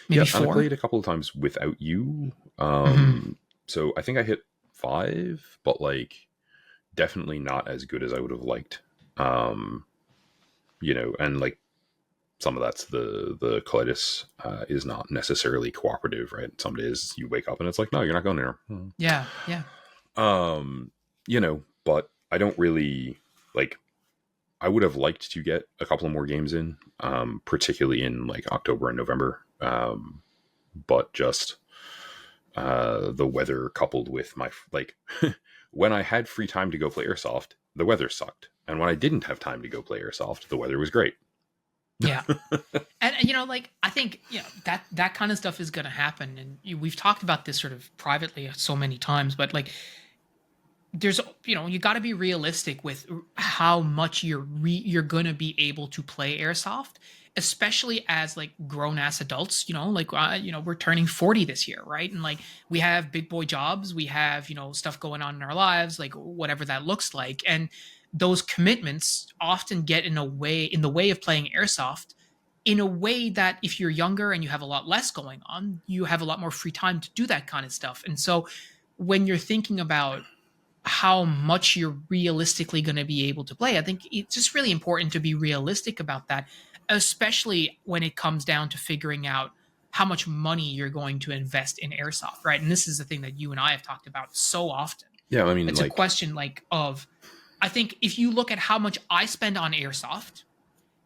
maybe yeah, and I four. played a couple of times without you. Hmm. So I think I hit 5, but like definitely not as good as I would have liked. Um, and like some of that's the colitis is not necessarily cooperative, right? Some days you wake up and it's like, no, you're not going there. Yeah, yeah, But I don't really like. I would have liked to get a couple of more games in, particularly in like October and November. But just the weather coupled with my like when I had free time to go play Airsoft, the weather sucked, and when I didn't have time to go play Airsoft, the weather was great. Yeah. And like I think that kind of stuff is going to happen, and we've talked about this sort of privately so many times, but like there's you got to be realistic with how much you're going to be able to play Airsoft, especially as like grown ass adults. Like we're turning 40 this year, right? And like we have big boy jobs, we have stuff going on in our lives, like whatever that looks like, and those commitments often get in the way of playing Airsoft, in a way that if you're younger and you have a lot less going on, you have a lot more free time to do that kind of stuff. And so when you're thinking about how much you're realistically going to be able to play, I think it's just really important to be realistic about that, especially when it comes down to figuring out how much money you're going to invest in Airsoft, right? And this is the thing that you and I have talked about so often. Yeah, I mean, It's like, a question I think if you look at how much I spend on Airsoft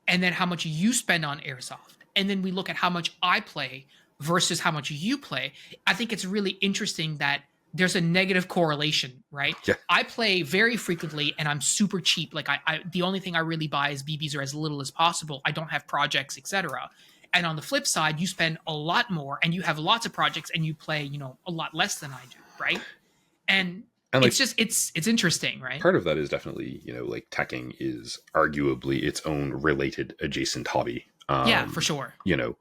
and then how much you spend on Airsoft, and then we look at how much I play versus how much you play, I think it's really interesting that there's a negative correlation, right? yeah, I play very frequently and I'm super cheap. Like I the only thing I really buy is BBs or as little as possible. I don't have projects, etc. And on the flip side, you spend a lot more and you have lots of projects and you play, a lot less than I do, right? And and it's like just it's interesting, right? part of that is definitely like teching is arguably its own related adjacent hobby. Yeah, for sure. You know,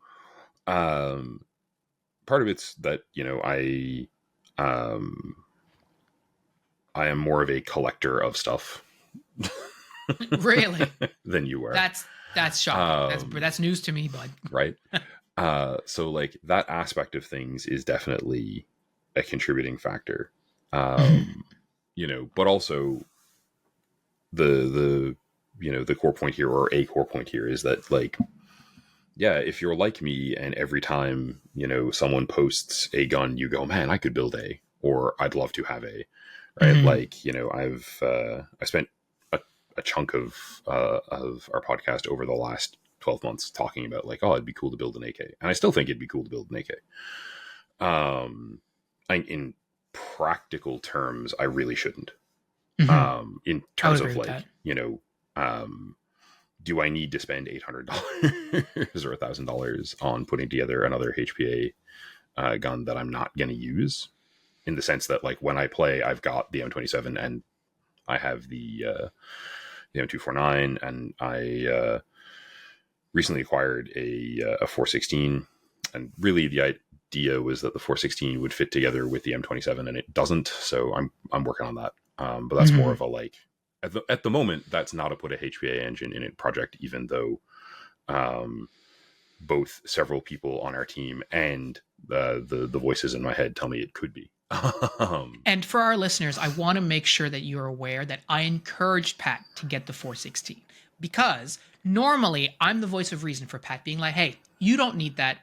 um, part of it's that um, I am more of a collector of stuff Really? than you are. That's shocking. Um, That's news to me, bud. right? So like that aspect of things is definitely a contributing factor. But also the the core point here, or a core point here, is that like, yeah, if you're like me and every time someone posts a gun, you go, man, I could build a, or I'd love to have a, right? Mhm. Like I spent a chunk of our podcast over the last 12 months talking about like, oh, it'd be cool to build an AK, and I still think it'd be cool to build an AK. In practical terms, I really shouldn't. Mhm. In I would terms agree of with like, that. do I need to spend $800 or $1,000 on putting together another HPA gun that I'm not going to use? In the sense that like when I play, I've got the M27 and I have the M249, and I recently acquired a 416, and really the idea was that the 416 would fit together with the M27, and it doesn't. So I'm working on that. But that's more of a like at the moment, that's not a put a HPA engine in it project, even though both several people on our team and the voices in my head tell me it could be. And for our listeners, I want to make sure that you're aware that I encouraged Pat to get the 416, because normally I'm the voice of reason for Pat, being like, "Hey, you don't need that.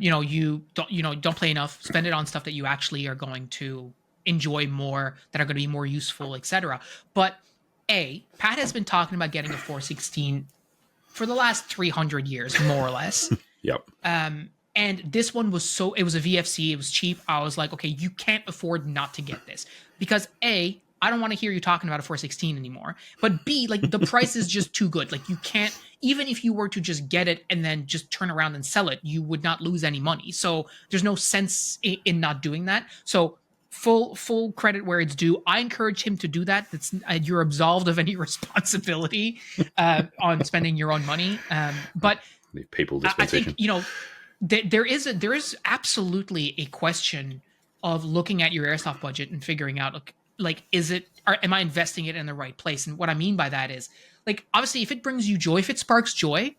You don't play enough. Spend it on stuff that you actually are going to enjoy more, that are going to be more useful, etc." But Pat has been talking about getting a 416 for the last 300 years, more or less. Yep. And this one was it was a VFC, it was cheap. I was like, okay, you can't afford not to get this, because I don't want to hear you talking about a 416 anymore. But B, like the price is just too good. Like you can't, even if you were to just get it and then just turn around and sell it, you would not lose any money. So there's no sense in not doing that. So full credit where it's due. I encourage him to do that. That's you're absolved of any responsibility on spending your own money. But The papal I dispensation. think there is absolutely a question of looking at your Airsoft budget and figuring out like am I investing it in the right place? And what I mean by that is, like, obviously if it brings you joy, if it sparks joy,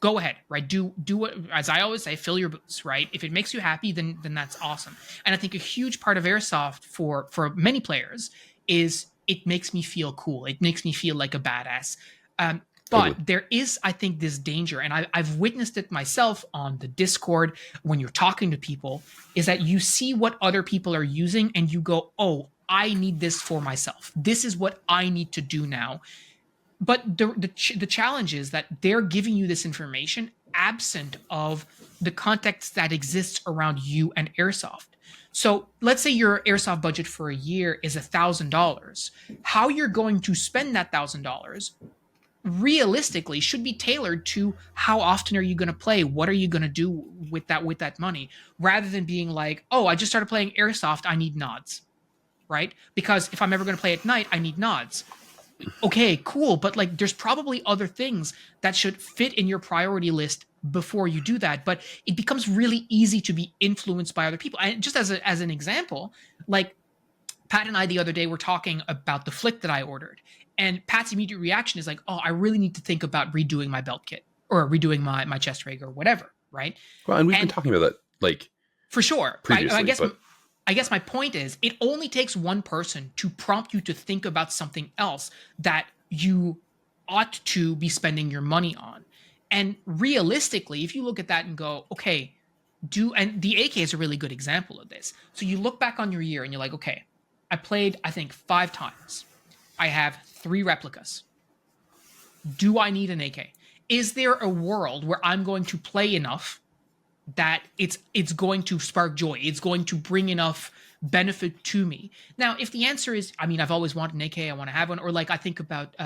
go ahead, right? Do what, as I always say, fill your boots, right? If it makes you happy, then that's awesome. And I think a huge part of Airsoft for many players is it makes me feel cool. It makes me feel like a badass. But Totally. there is, I think, this danger, and I've witnessed it myself on the Discord when you're talking to people, is that you see what other people are using and you go, oh, I need this for myself. This is what I need to do now. but the challenge is that they're giving you this information absent of the context that exists around you and airsoft. So let's say your airsoft budget for a year is $1,000. How you're going to spend that $1,000 realistically should be tailored to how often are you going to play, what are you going to do with that money, rather than being like, oh, I just started playing airsoft, I need nods, right? Because if I'm ever going to play at night, I need nods. Okay, cool, but like there's probably other things that should fit in your priority list before you do that. But it becomes really easy to be influenced by other people. And just as an example, like Pat and I the other day were talking about the flick that I ordered, and Pat's immediate reaction is like, "Oh, I really need to think about redoing my belt kit or redoing my chest rig or whatever." Right? Well, and we've been And talking about that like for sure, previously, but I guess my point is, it only takes one person to prompt you to think about something else that you ought to be spending your money on. And realistically, if you look at that and go, okay, and the AK is a really good example of this. So you look back on your year and you're like, okay, I played, I think, 5 times. I have 3 replicas. Do I need an AK? Is there a world where I'm going to play enough that it's going to spark joy? It's going to bring enough benefit to me. Now, if the answer is, I mean, I've always wanted an AK, I want to have one, or like I think about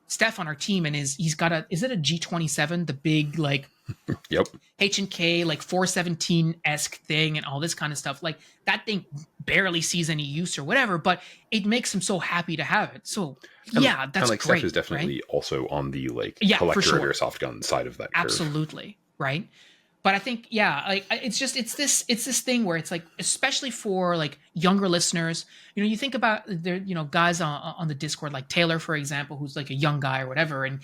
Steph on our team, and he's got is it a G27, the big like yep, H&K like 417-esque thing and all this kind of stuff. Like that thing barely sees any use or whatever, but it makes him so happy to have it. So yeah, that's like great. Steph is definitely right? also on the like Yeah, for collector sure. airsoft gun side of that curve. Absolutely, right? But I think, yeah, like it's this thing where it's like, especially for like younger listeners, you think about there, guys on the Discord, like Taylor, for example, who's like a young guy or whatever, and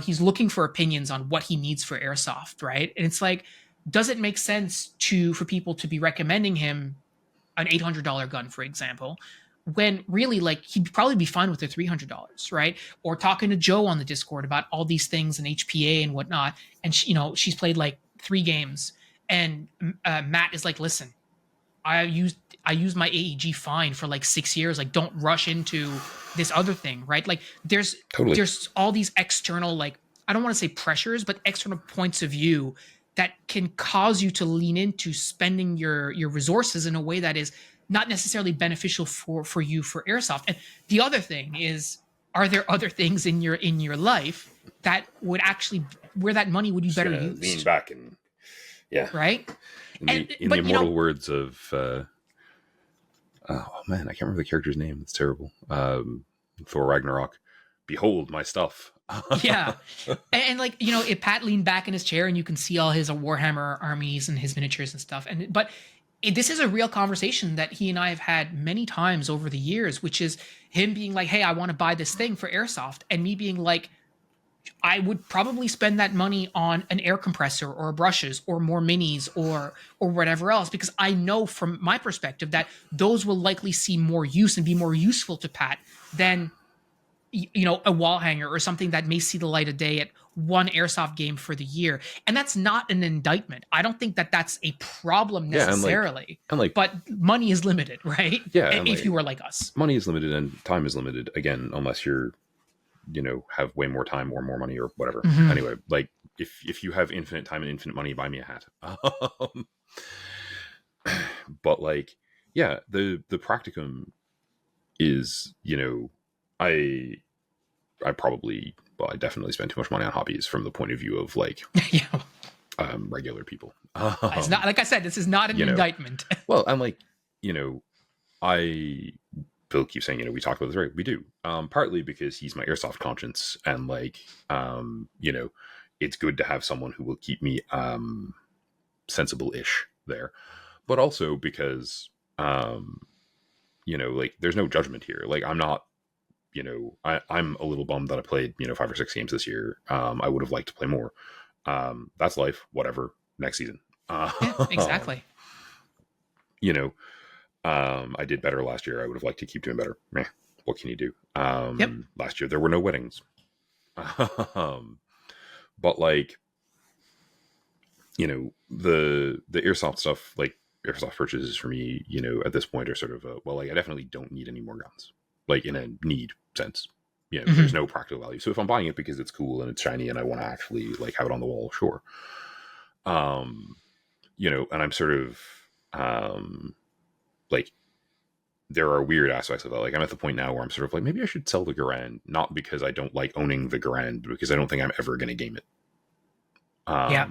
he's looking for opinions on what he needs for airsoft, right? And it's like, does it make sense for people to be recommending him an $800 gun, for example, when really like he'd probably be fine with the $300, right? Or talking to Joe on the Discord about all these things and HPA and whatnot, and she's played like 3 games, and Matt is like, listen, I used my AEG fine for like 6 years. Like, don't rush into this other thing, right? Like, there's all these external, like, I don't want to say pressures, but external points of view that can cause you to lean into spending your resources in a way that is not necessarily beneficial for you for airsoft. And the other thing is, are there other things in your life that would actually, where that money would be better used? Lean back and right. In the immortal words of oh man, I can't remember the character's name. It's terrible. Thor Ragnarok. Behold my stuff. Yeah, and like if Pat leaned back in his chair and you can see all his Warhammer armies and his miniatures and stuff, but this is a real conversation that he and I have had many times over the years, which is him being like, hey, I want to buy this thing for airsoft, and me being like, I would probably spend that money on an air compressor or brushes or more minis or whatever else, because I know from my perspective that those will likely see more use and be more useful to Pat than a wall hanger or something that may see the light of day at one airsoft game for the year. And that's not an indictment. I don't think that that's a problem necessarily. But money is limited, right? Yeah. If you were like us, money is limited and time is limited again, unless you're have way more time or more money or whatever. Mm-hmm. Anyway, like if you have infinite time and infinite money, buy me a hat. But like, yeah, the practicum is, I definitely spend too much money on hobbies from the point of view of like regular people. It's not, like I said, this is not an indictment. Well, I'm like, Bill keeps saying, we talk about this, right? We do. Partly because he's my airsoft conscience, and like, it's good to have someone who will keep me sensible-ish there. But also because, like, there's no judgment here. Like, I'm not, I'm a little bummed that I played, 5 or 6 games this year. I would have liked to play more. That's life. Whatever. Next season. Yeah, exactly. I did better last year. I would have liked to keep doing better. Meh, what can you do? Yep. Last year there were no weddings. But like, the airsoft stuff, like airsoft purchases for me, at this point are sort of like, I definitely don't need any more guns, like in a need sense, there's Mhm. no practical value. So if I'm buying it because it's cool and it's shiny and I want to actually like have it on the wall, sure. Um, and I'm sort of like there are weird aspects of that. Like I'm at the point now where I'm sort of like maybe I should sell the Garand, not because I don't like owning the Garand, but because I don't think I'm ever going to game it. Yeah.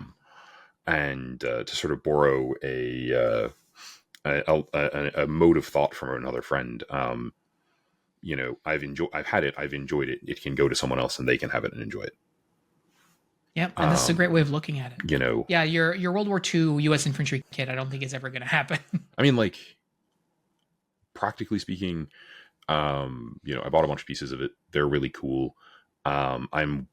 And to sort of borrow a mode of thought from another friend. I've had it, I've enjoyed it. It can go to someone else and they can have it and enjoy it. Yeah, and this is a great way of looking at it. You know, Yeah, your World War II U.S. infantry kit, I don't think is ever going to happen. I mean, like practically speaking, I bought a bunch of pieces of it. They're really cool. I'm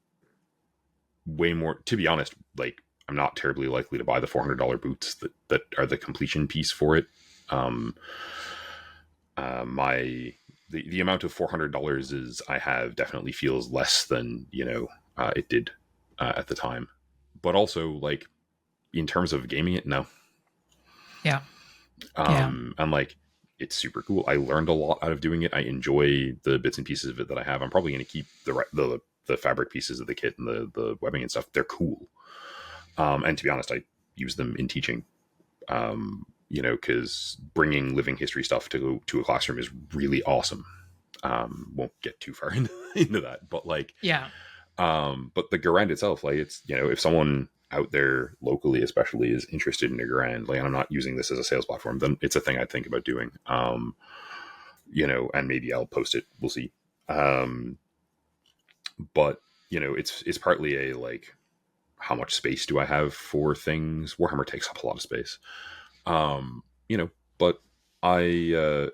way more, to be honest, like I'm not terribly likely to buy the $400 boots that are the completion piece for it. Um, my the amount of $400 is I have definitely feels less than it did at the time, but also like in terms of gaming it, no. Yeah. Yeah. And like it's super cool. I learned a lot out of doing it. I enjoy the bits and pieces of it that I have. I'm probably going to keep the fabric pieces of the kit and the webbing and stuff. They're cool. And to be honest, I use them in teaching. Because bringing living history stuff to a classroom is really awesome. Won't get too far into that, but like, Yeah. but the Garand itself, like it's, if someone out there locally, especially is interested in a Garand, like, and I'm not using this as a sales platform, then it's a thing I'd think about doing. And maybe I'll post it. We'll see. But it's partly a like, how much space do I have for things? Warhammer takes up a lot of space. But I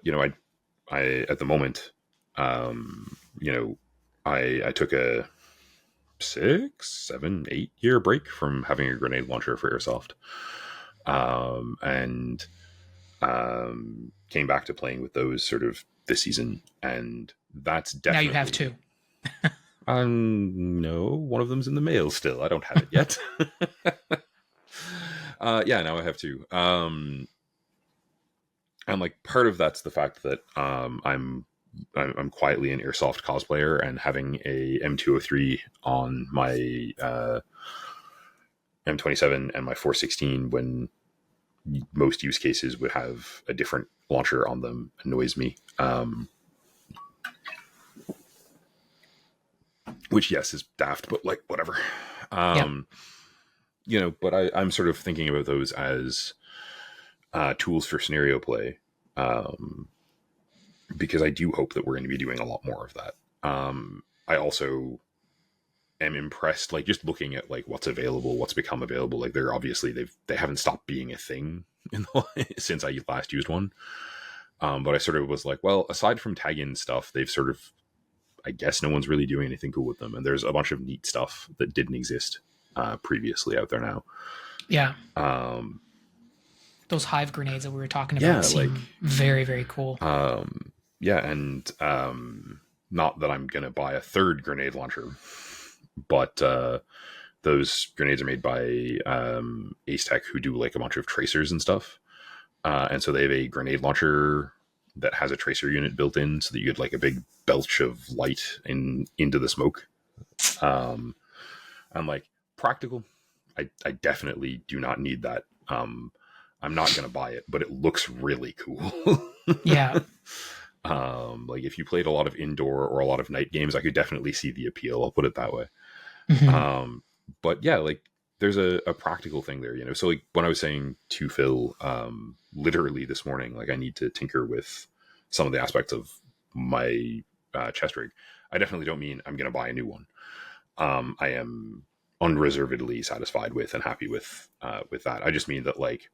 at the moment, I took a 6, 7, 8 year break from having a grenade launcher for Airsoft, and came back to playing with those sort of this season, and that's Now definitely you have two. no, one of them's in the mail still. I don't have it yet. Yeah, now I have two. And like part of that's the fact that I'm quietly an Airsoft cosplayer, and having a M203 on my M27 and my 416 when most use cases would have a different launcher on them annoys me. Which yes is daft, but like whatever. Yep. But I'm sort of thinking about those as tools for scenario play, because I do hope that we're going to be doing a lot more of that. I also am impressed, like just looking at like what's available, what's become available. Like they're obviously they haven't stopped being a thing since I last used one. But I sort of was like, well, aside from tag-in stuff, they've sort of, I guess no one's really doing anything cool with them. And there's a bunch of neat stuff that didn't exist previously out there now. Yeah. Those hive grenades that we were talking about Yeah, seem like very, very cool. yeah, and not that I'm gonna buy a third grenade launcher, but those grenades are made by Ace Tech, who do like a bunch of tracers and stuff, and so they have a grenade launcher that has a tracer unit built in, so that you get like a big belch of light into the smoke. I'm like, practical. I definitely do not need that. I'm not going to buy it, but it looks really cool. Yeah. Like if you played a lot of indoor or a lot of night games, I could definitely see the appeal. I'll put it that way. Mhm. But yeah, like there's a practical thing there, So like when I was saying to Phil, literally this morning, like I need to tinker with some of the aspects of my chest rig. I definitely don't mean I'm going to buy a new one. I am unreservedly satisfied with and happy with that. I just mean that like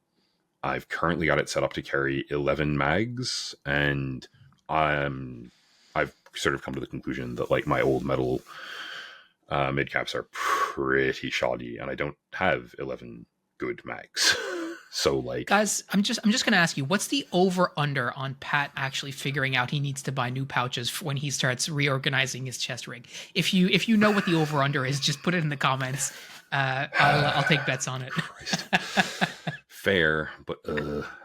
I've currently got it set up to carry 11 mags, and I've sort of come to the conclusion that like my old metal mid caps are pretty shoddy, and I don't have 11 good mags. So like, Guys, I'm just gonna ask you, what's the over under on Pat actually figuring out he needs to buy new pouches when he starts reorganizing his chest rig? If you know what the over under is, just put it in the comments. I'll take bets on it. Fair, but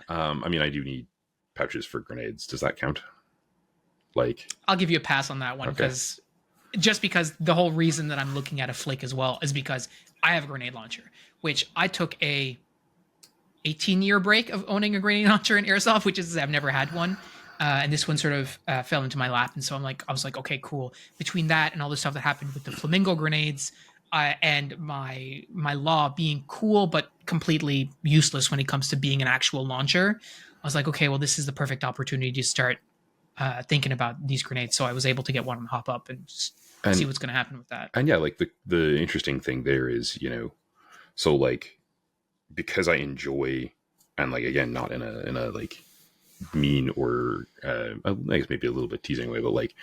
I mean, I do need pouches for grenades. Does that count? Like, I'll give you a pass on that one okay. because just because the whole reason that I'm looking at a flick as well is because I have a grenade launcher, which I took a 18-year break of owning a grenade launcher in Airsoft, which is I've never had one. And this one sort of fell into my lap. And so I was like, okay, cool. Between that and all the stuff that happened with the flamingo grenades, and my law being cool but completely useless when it comes to being an actual launcher, I was like, okay, well, this is the perfect opportunity to start thinking about these grenades. So I was able to get one and hop up and just see what's going to happen with that. And yeah, like the interesting thing there is, so like, because I enjoy, and like, again, not in a like mean or I guess maybe a little bit teasing way, but like,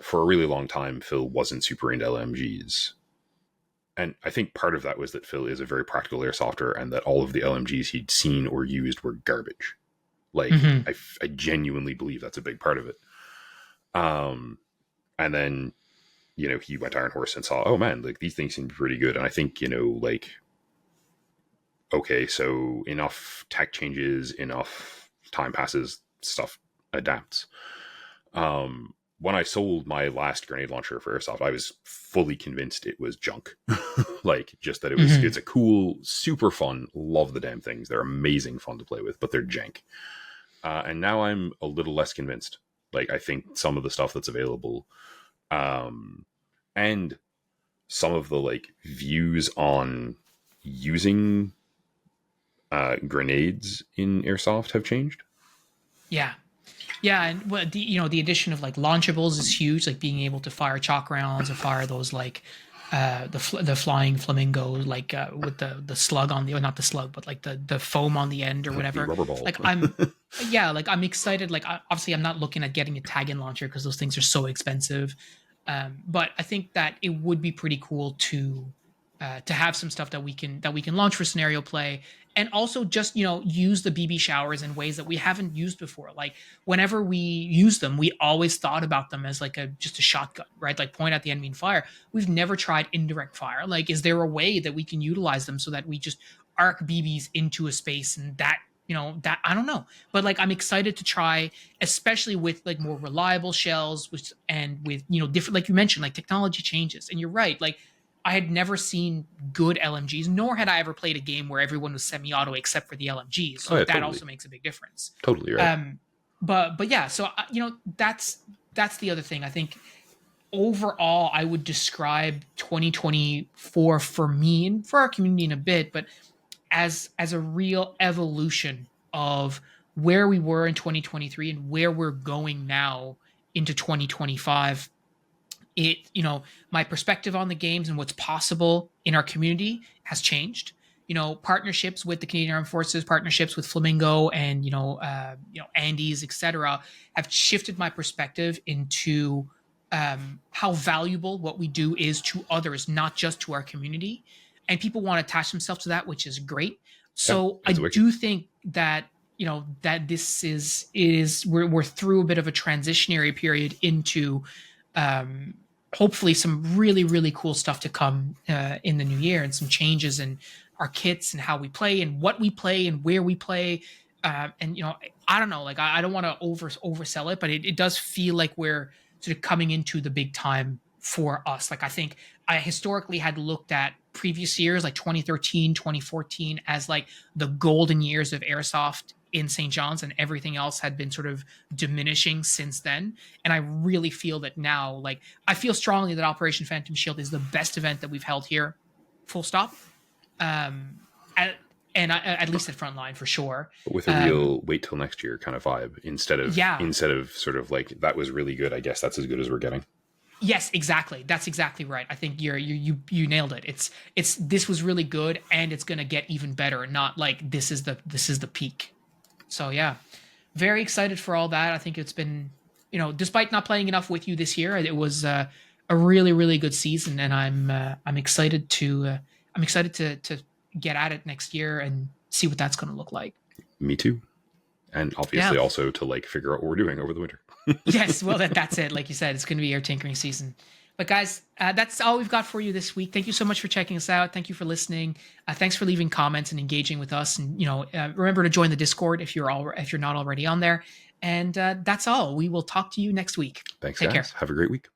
for a really long time, Phil wasn't super into LMGs. And I think part of that was that Phil is a very practical airsofter, and that all of the LMGs he'd seen or used were garbage. Like, I genuinely believe that's a big part of it. And then, he went Iron Horse and saw, oh man, like these things seem pretty good. And I think, like, okay, so enough tech changes, enough time passes, stuff adapts. When I sold my last grenade launcher for Airsoft, I was fully convinced it was junk. Like, just that it's a cool, super fun, love the damn things. They're amazing fun to play with, but they're jank. And now I'm a little less convinced. Like, I think some of the stuff that's available, and some of the like views on using grenades in Airsoft have changed. Yeah. Yeah, and the addition of like launchables is huge, like being able to fire chalk rounds or fire those like the flying flamingo, like with the slug on the, or not the slug, but like the foam on the end or whatever. The rubber ball. Like I'm excited. Like obviously I'm not looking at getting a tag-in launcher because those things are so expensive. But I think that it would be pretty cool to have some stuff that we can launch for scenario play, and also just use the BB showers in ways that we haven't used before. Like whenever we use them, we always thought about them as like just a shotgun, right? Like point at the enemy and fire. We've never tried indirect fire. Like, is there a way that we can utilize them so that we just arc BBs into a space, and that that I don't know, but like I'm excited to try, especially with like more reliable shells, and with different, like you mentioned, like technology changes. And you're right, like I had never seen good LMGs, nor had I ever played a game where everyone was semi-auto except for the LMGs. So that totally also makes a big difference. Totally right. But yeah, so that's the other thing. I think overall, I would describe 2024 for me and for our community in a bit, but as a real evolution of where we were in 2023 and where we're going now into 2025. My perspective on the games and what's possible in our community has changed. Partnerships with the Canadian Armed Forces, partnerships with Flamingo, and Andes, etc., have shifted my perspective into how valuable what we do is to others, not just to our community. And people want to attach themselves to that, which is great. So I do think that that this is we're through a bit of a transitionary period into hopefully some really, really cool stuff to come in the new year, and some changes in our kits and how we play and what we play and where we play. And I don't know, like I don't want to oversell it, but it does feel like we're sort of coming into the big time for us. Like I think I historically had looked at previous years, like 2013, 2014, as like the golden years of Airsoft in St. John's, and everything else had been sort of diminishing since then. And I really feel that now, like I feel strongly that Operation Phantom Shield is the best event that we've held here, full stop. At least at Frontline for sure. But with a real wait till next year kind of vibe, instead of sort of like that was really good, I guess that's as good as we're getting. Yes, exactly. That's exactly right. I think you nailed it. This was really good, and it's gonna get even better. Not like this is the peak. So yeah, very excited for all that. I think it's been, despite not playing enough with you this year, it was a really, really good season, and I'm excited to get at it next year and see what that's going to look like. Me too, and obviously also to like figure out what we're doing over the winter. Yes, well that's it. Like you said, it's going to be our tinkering season. But guys, that's all we've got for you this week. Thank you so much for checking us out. Thank you for listening. Thanks for leaving comments and engaging with us. And remember to join the Discord if you're not already on there. And that's all. We will talk to you next week. Thanks, Take guys. care. Have a great week.